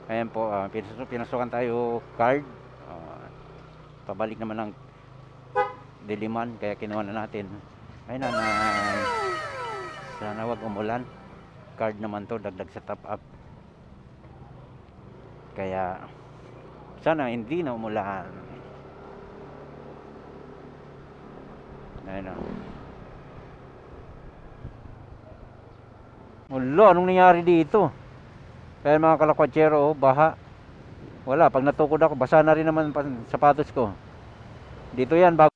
Ayan po, pinasukan tayo card. Pabalik naman ng Diliman, kaya kinuha na natin. Ay nanay, sana wag umulan. Card naman to, dagdag sa top up. Kaya sana hindi na umulan. Ayun o. Ulo, anong nangyari dito? Kaya mga kalakwatsero, baha. Wala, pag natukod ako, basa na rin naman sapatos ko. Dito yan, bago.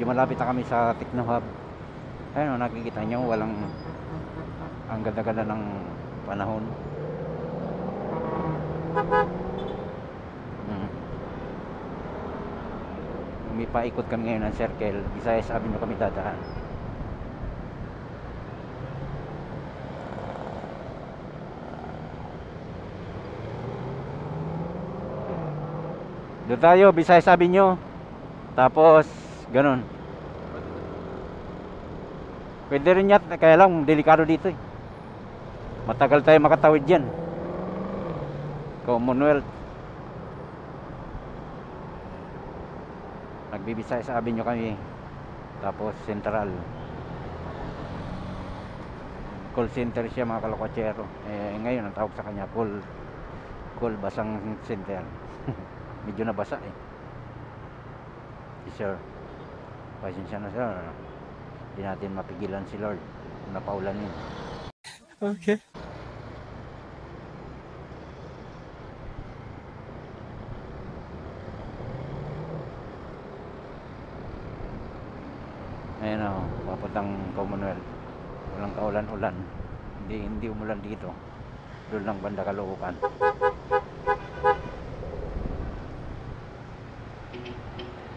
Malapit na kami sa Techno Hub. Ayun, nakikita nyo, walang, ang ganda-ganda ng panahon. Umipaikot kami ngayon ng circle. Visayas Avenue kami dadaan. Doon tayo, Visayas Avenue. Tapos ganun. Pwede rin yan, kaya lang delikado dito eh. Matagal tayo makatawid dyan. Commonwealth. Nagbibisay sa Avenue kami. Tapos Central. Call center siya mga kalokwatsero. Ngayon ang tawag sa kanya call basang center. Medyo nabasa eh. Sir, pasensya na sir. Hindi natin mapigilan si Lord kung napaulan yun. Okay. Ayan o, papuntang Commonwealth. Walang kaulan-ulan. Hindi umulan dito. Doon lang banda Caloocan.